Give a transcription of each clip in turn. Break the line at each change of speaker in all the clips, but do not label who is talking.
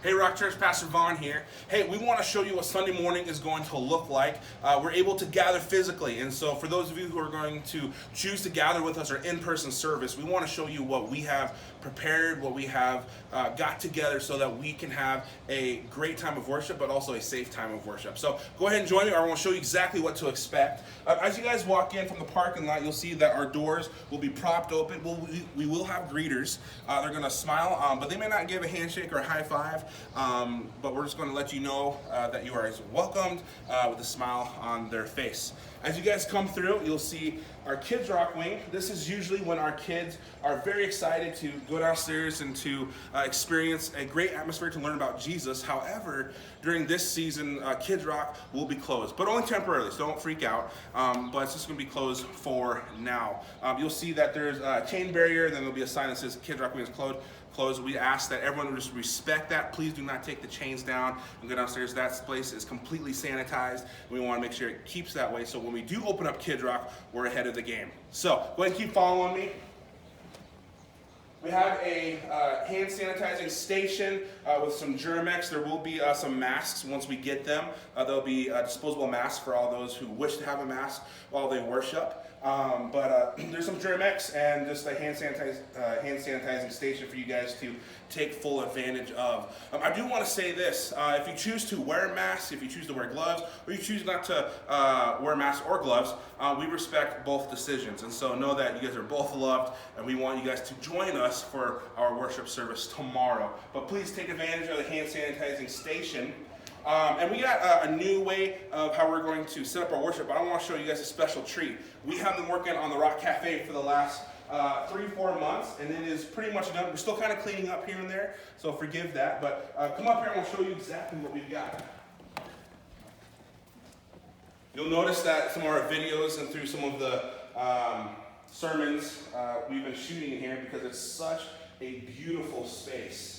Hey Rock Church, Pastor Vaughn here. Hey, we want to show you what Sunday morning is going to look like. We're able to gather physically, and so for those of you who are going to choose to gather with us or in-person service, we want to show you what we have prepared, what we have got together so that we can have a great time of worship, but also a safe time of worship. So go ahead and join me, or I want to show you exactly what to expect. As you guys walk in from the parking lot, you'll see that our doors will be propped open. We will have greeters. They're going to smile, but they may not give a handshake or a high five. But we're just going to let you know that you are welcomed with a smile on their face. As you guys come through, you'll see our Kids Rock wing. This is usually when our kids are very excited to go downstairs and to experience a great atmosphere to learn about Jesus. However, during this season, Kids Rock will be closed, but only temporarily, so don't freak out. But it's just going to be closed for now. You'll see that there's a chain barrier, and then there'll be a sign that says Kids Rock wing is closed. We ask that everyone would just respect that. Please do not take the chains down and go downstairs. That place is completely sanitized. We want to make sure it keeps that way, so when we do open up Kids Rock, we're ahead of the game. So go ahead and keep following me. We have a hand sanitizing station with some Germ-X. There will be some masks once we get them. There'll be disposable masks for all those who wish to have a mask while they worship. But there's some Germ-X and just a hand sanitizing station for you guys to take full advantage of. I do want to say this. If you choose to wear masks, if you choose to wear gloves, or you choose not to wear masks or gloves, we respect both decisions. And so know that you guys are both loved, and we want you guys to join us for our worship service tomorrow. But please take advantage of the hand sanitizing station. And we got a new way of how we're going to set up our worship. I want to show you guys a special treat. We have been working on the Rock Cafe for the last 3-4 months, and it is pretty much done. We're still kind of cleaning up here and there, so forgive that. But come up here and we'll show you exactly what we've got. You'll notice that some of our videos and through some of the sermons we've been shooting in here because it's such a beautiful space.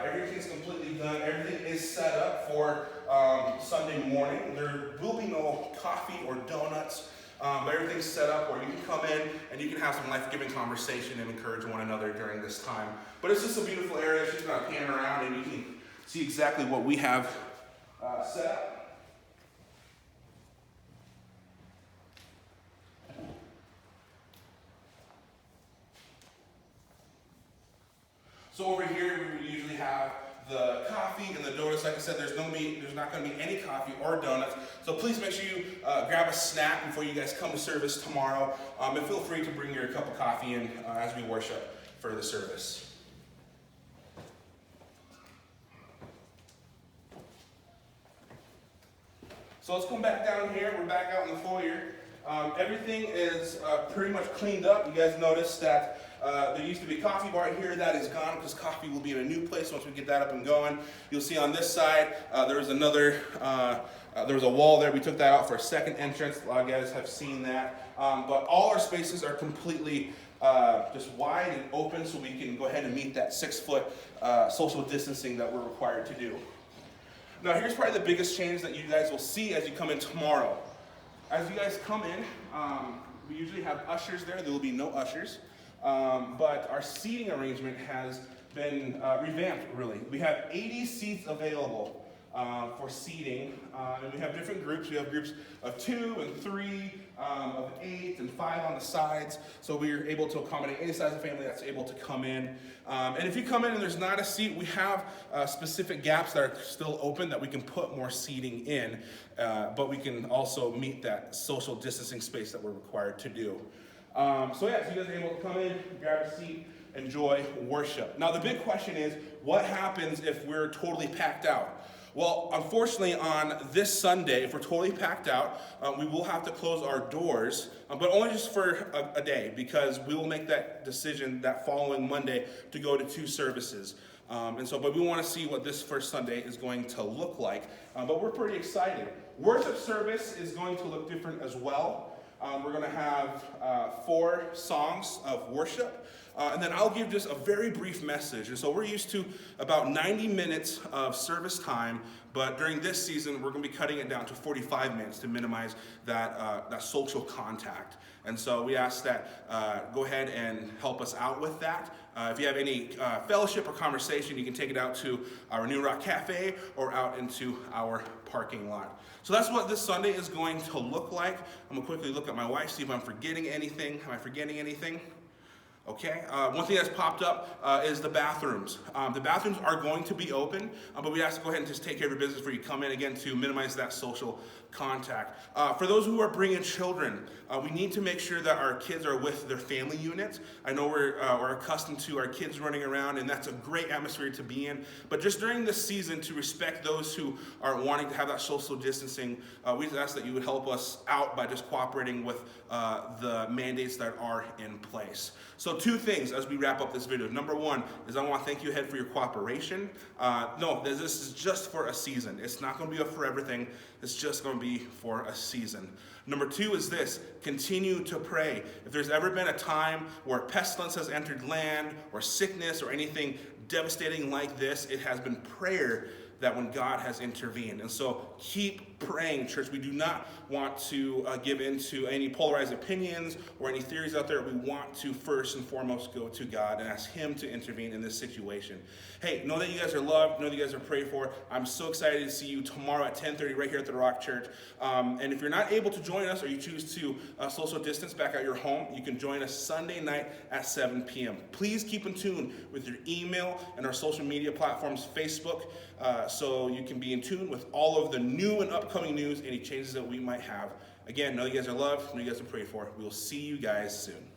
Everything's completely done. Everything is set up for Sunday morning. There will be no coffee or donuts, but everything's set up where you can come in and you can have some life-giving conversation and encourage one another during this time. But it's just a beautiful area. She's going to pan around and you can see exactly what we have set up. So over here, we would usually have the coffee and the donuts. Like I said, there's not going to be any coffee or donuts. So please make sure you grab a snack before you guys come to service tomorrow. And feel free to bring your cup of coffee in as we worship for the service. So let's come back down here. We're back out in the foyer. Everything is pretty much cleaned up. You guys noticed that there used to be a coffee bar here. That is gone because coffee will be in a new place once we get that up and going. You'll see on this side there was a wall there. We took that out for a second entrance. A lot of guys have seen that. But all our spaces are completely just wide and open so we can go ahead and meet that 6-foot social distancing that we're required to do. Now here's probably the biggest change that you guys will see as you come in tomorrow. As you guys come in, we usually have ushers there. There will be no ushers. But our seating arrangement has been revamped, really. We have 80 seats available for seating, and we have different groups. We have groups of 2 and 3, of 8 and 5 on the sides, so we're able to accommodate any size of family that's able to come in. And if you come in and there's not a seat, we have specific gaps that are still open that we can put more seating in, but we can also meet that social distancing space that we're required to do. So you guys are able to come in, grab a seat, enjoy worship. Now the big question is, what happens if we're totally packed out? Well, unfortunately on this Sunday, if we're totally packed out, we will have to close our doors, but only just for a day, because we will make that decision that following Monday to go to 2 services. But we want to see what this first Sunday is going to look like, but we're pretty excited. Worship service is going to look different as well. We're going to have 4 songs of worship. and then I'll give just a very brief message. And so we're used to about 90 minutes of service time, but during this season, we're going to be cutting it down to 45 minutes to minimize that social contact. And so we ask that go ahead and help us out with that. If you have any fellowship or conversation, you can take it out to our New Rock Cafe or out into our parking lot. So that's what this Sunday is going to look like. I'm going to quickly look at my wife, see if I'm forgetting anything. Am I forgetting anything? Okay, one thing that's popped up is the bathrooms. The bathrooms are going to be open, but we have to go ahead and just take care of your business before you come in, again, to minimize that social contact. For those who are bringing children, we need to make sure that our kids are with their family units. I know we're accustomed to our kids running around, and that's a great atmosphere to be in. But just during this season, to respect those who are wanting to have that social distancing, we just ask that you would help us out by just cooperating with the mandates that are in place. So 2 things as we wrap up this video. Number 1 is I want to thank you ahead for your cooperation. No, this is just for a season. It's not going to be a forever thing. It's just going to be for a season. Number 2 is this: continue to pray. If there's ever been a time where pestilence has entered land, or sickness, or anything devastating like this, it has been prayer that when God has intervened. And so keep praying, church. We do not want to give in to any polarized opinions or any theories out there. We want to first and foremost go to God and ask Him to intervene in this situation. Hey, know that you guys are loved. Know that you guys are prayed for. I'm so excited to see you tomorrow at 10:30 right here at the Rock Church. And if you're not able to join us, or you choose to social distance back at your home, you can join us Sunday night at 7 p.m. Please keep in tune with your email and our social media platforms, Facebook, so you can be in tune with all of the new and upcoming news, any changes that we might have. Again, know you guys are loved, know you guys are prayed for. We will see you guys soon.